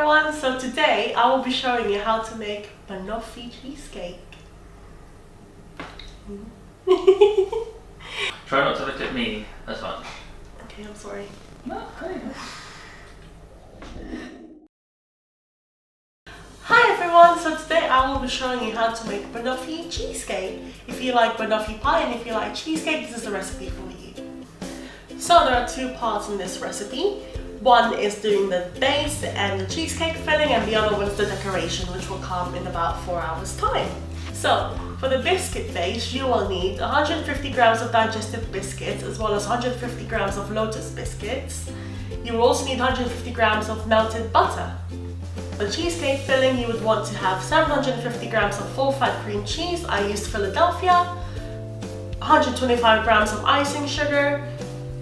everyone, so today I will be showing you how to make Banoffee cheesecake. Try not to look at me as much. Okay, I'm sorry. No, okay. Hi everyone, so today I will be showing you how to make Banoffee cheesecake. If you like Banoffee pie and if you like cheesecake, this is the recipe for you. So there are two parts in this recipe. One is doing the base and the cheesecake filling, and the other one is the decoration, which will come in about 4 hours time. So for the biscuit base, you will need 150 grams of digestive biscuits as well as 150 grams of lotus biscuits. You will also need 150 grams of melted butter. For cheesecake filling, you would want to have 750 grams of full fat cream cheese. I used Philadelphia, 125 grams of icing sugar,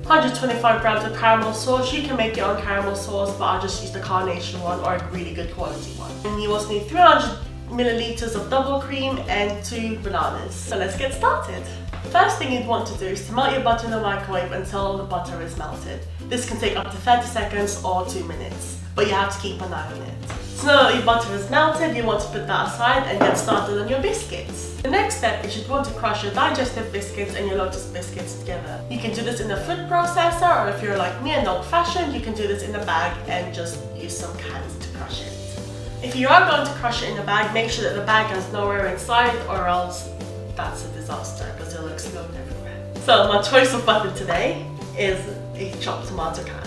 125 grams of caramel sauce. You can make your own caramel sauce, but I'll just use the Carnation one or a really good quality one. And you also need 300 milliliters of double cream and 2 bananas. So let's get started. First thing you'd want to do is to melt your butter in the microwave until the butter is melted. This can take up to 30 seconds or 2 minutes, but you have to keep an eye on it. So now that your butter is melted, you want to put that aside and get started on your biscuits. The next step is you'd want to crush your digestive biscuits and your lotus biscuits together. You can do this in a food processor, or if you're like me and old-fashioned, you can do this in a bag and just use some cans to crush it. If you are going to crush it in a bag, make sure that the bag has nowhere inside, or else that's a disaster because it'll explode everywhere. So my choice of butter today is a chopped tomato can.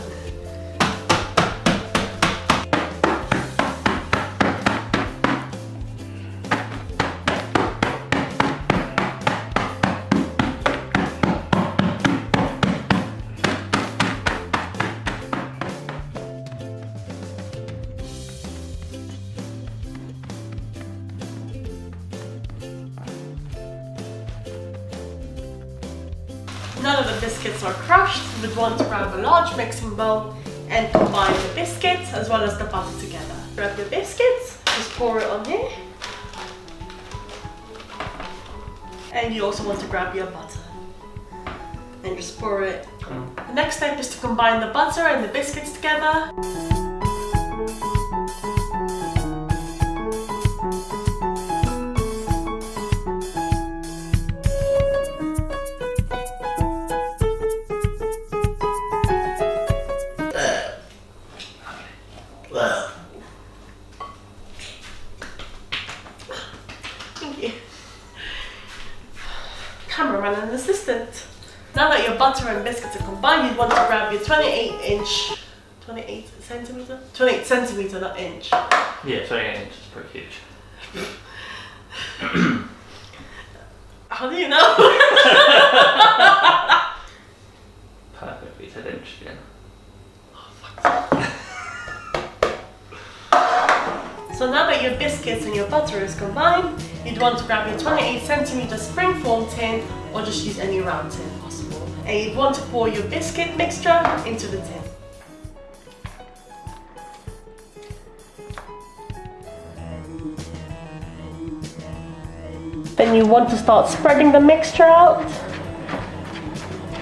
Now that the biscuits are crushed, you would want to grab a large mixing bowl and combine the biscuits as well as the butter together. Grab your biscuits, just pour it on here. And you also want to grab your butter and just pour it. The next step is to combine the butter and the biscuits together. Thank you. Cameraman and assistant. Now that your butter and biscuits are combined, you'd want to grab your 28 centimeter, not inch. Yeah, 28 inches is pretty huge. How do you know? Perfect, we said inch again. So now that your biscuits and your butter is combined, you'd want to grab your 28 centimeter Springform tin, or just use any round tin possible. And you'd want to pour your biscuit mixture into the tin. Then you want to start spreading the mixture out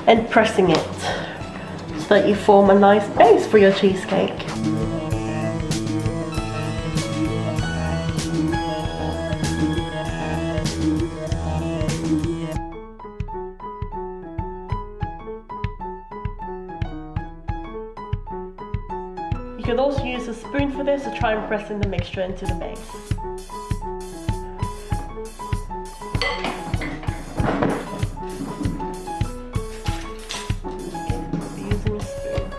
and pressing it so that you form a nice base for your cheesecake. You could also use a spoon for this to try and press in the mixture into the base. Using a spoon.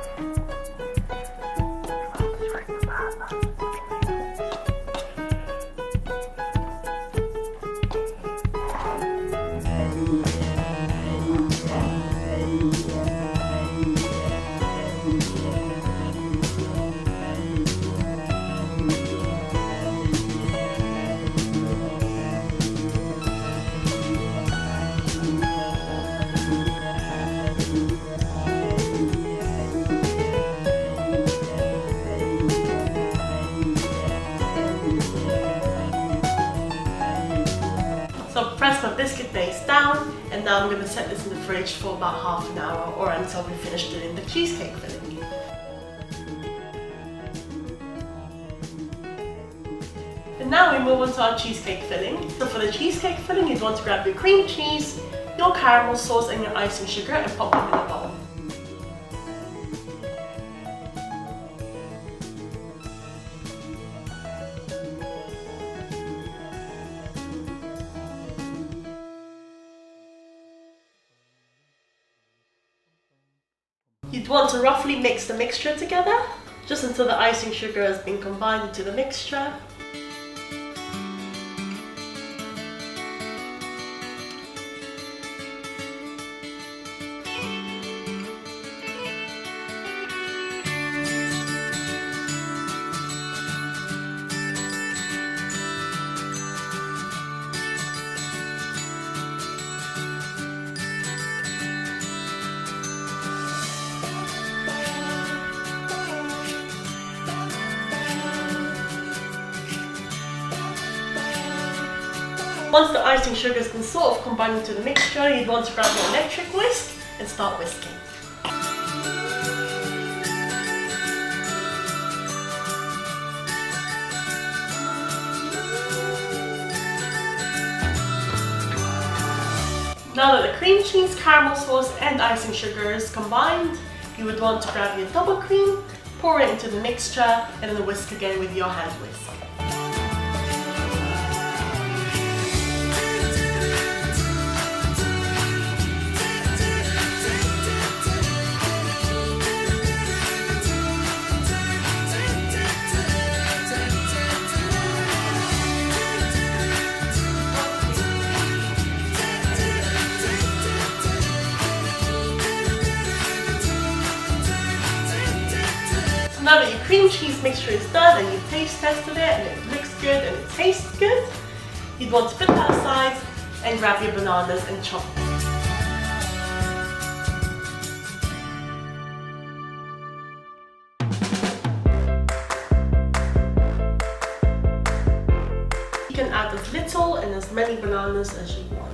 So press my biscuit base down, and now I'm going to set this in the fridge for about half an hour or until we finish doing the cheesecake filling. Now we move on to our cheesecake filling. So for the cheesecake filling, you'd want to grab your cream cheese, your caramel sauce and your icing sugar and pop them in a bowl. You'd want to roughly mix the mixture together, just until the icing sugar has been combined into the mixture. Once the icing sugar has been sort of combined into the mixture, you'd want to grab your electric whisk and start whisking. Now that the cream cheese, caramel sauce and icing sugar is combined, you would want to grab your double cream, pour it into the mixture and then whisk again with your hand whisk. Now that your cream cheese mixture is done and you've taste tested it and it looks good and it tastes good, you'd want to put that aside and grab your bananas and chop them. You can add as little and as many bananas as you want.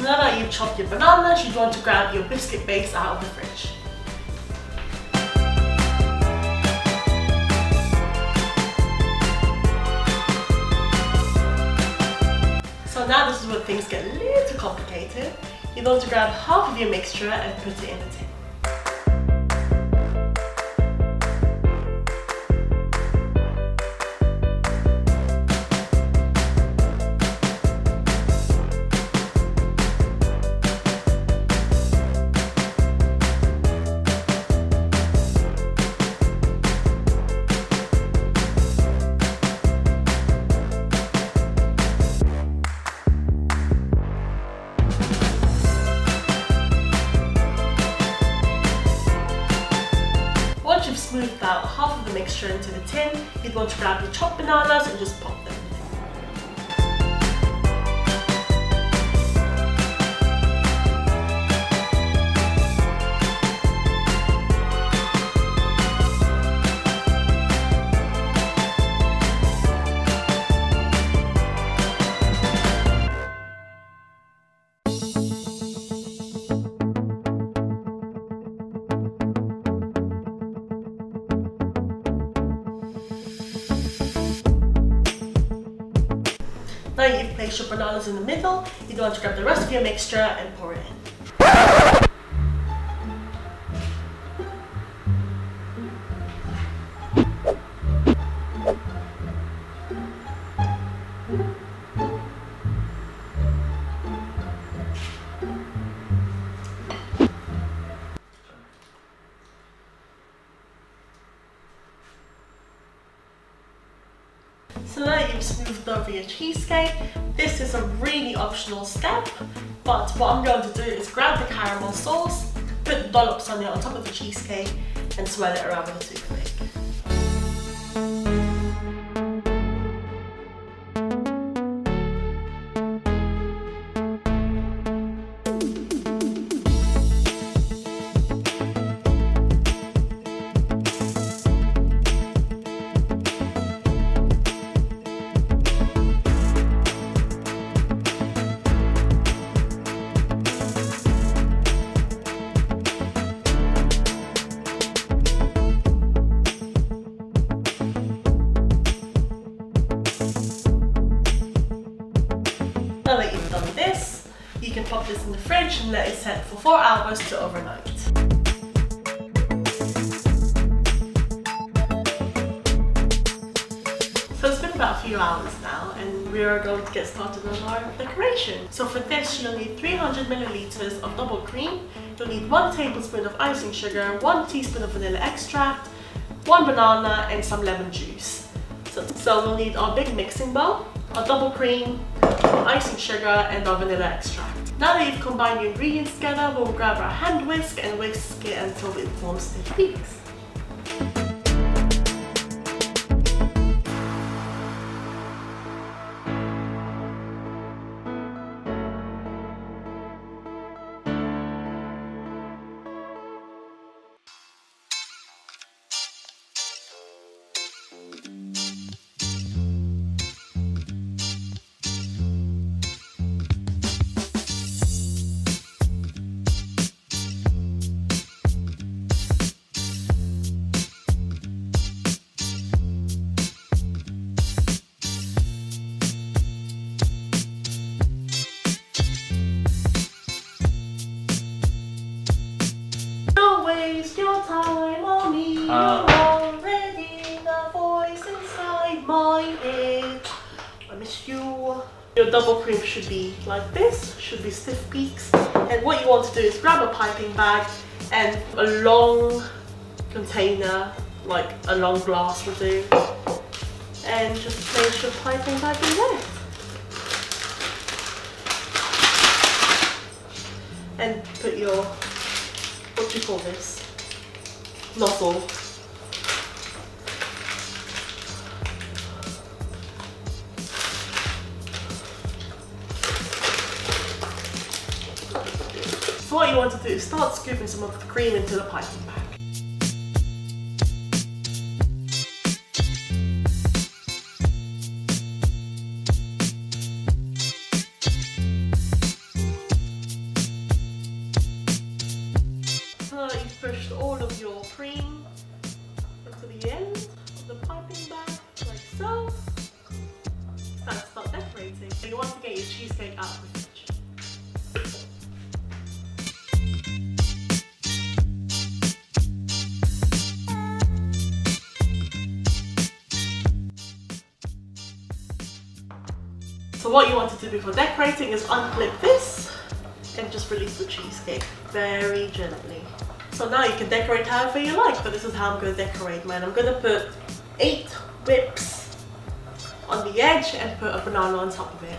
Now that you've chopped your bananas, you'd want to grab your biscuit base out of the fridge. So now this is where things get a little complicated. You'd want to grab half of your mixture and put it in a tin. Once you've smoothed out half of the mixture into the tin, you'd want to grab your chopped bananas and just pop them in. Now you've placed your bananas in the middle, you'd want to grab the rest of your mixture and pour it in. So now that you've smoothed over your cheesecake, this is a really optional step, but what I'm going to do is grab the caramel sauce, put dollops on it on top of the cheesecake and swirl it around with a toothpick. can pop this in the fridge and let it set for 4 hours to overnight. So it's been about a few hours now and we are going to get started on our decoration. So for this you'll need 300 milliliters of double cream, you'll need 1 tablespoon of icing sugar, 1 teaspoon of vanilla extract, 1 banana and some lemon juice. So we'll need our big mixing bowl, our double cream, our icing sugar and our vanilla extract. Now that you've combined your ingredients together, we'll grab our hand whisk and whisk it until it forms stiff peaks. Waste your time on me, you're already the voice inside my head. I miss you. Your double cream should be like this, should be stiff peaks. And what you want to do is grab a piping bag and a long container, like a long glass will do. And just place your piping bag in there. And put your, what do you call this? Nozzle. So what you want to do is start scooping some of the cream into the piping bag. So you've pushed all of your cream into the end of the piping bag, like so. It's time to start decorating. So you want to get your cheesecake out of the fridge. So what you want to do before decorating is unclip this and just release the cheesecake very gently. So now you can decorate however you like, but this is how I'm going to decorate mine. I'm going to put 8 whips on the edge and put a banana on top of it.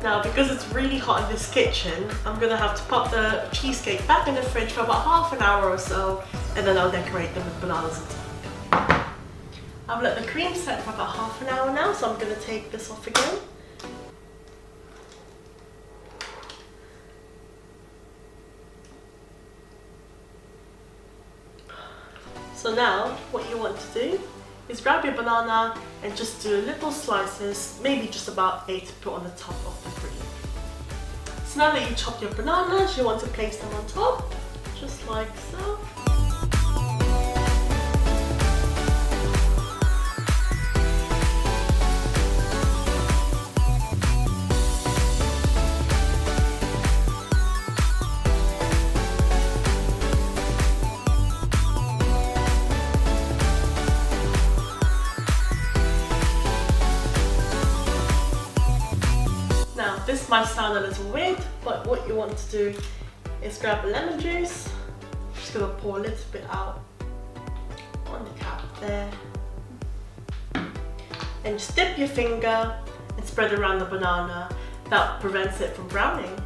Now, because it's really hot in this kitchen, I'm gonna have to pop the cheesecake back in the fridge for about half an hour or so, and then I'll decorate them with bananas on top. I've let the cream set for about half an hour now, so I'm gonna take this off again. So now, what you want to do is grab your banana and just do little slices, maybe just about 8 to put on the top of the cream. So now that you chop your bananas, you want to place them on top, just like so. This might sound a little weird, but what you want to do is grab a lemon juice. Just gonna pour a little bit out on the cap there. And just dip your finger and spread around the banana. That prevents it from browning.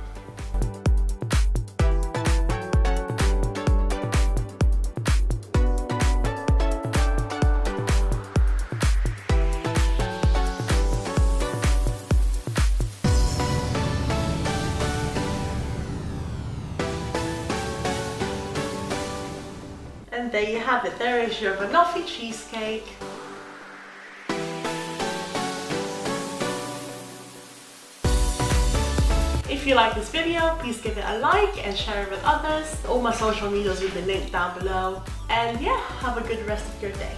And there you have it. There is your Banoffee cheesecake. If you like this video, please give it a like and share it with others. All my social medias will be linked down below. And yeah, have a good rest of your day.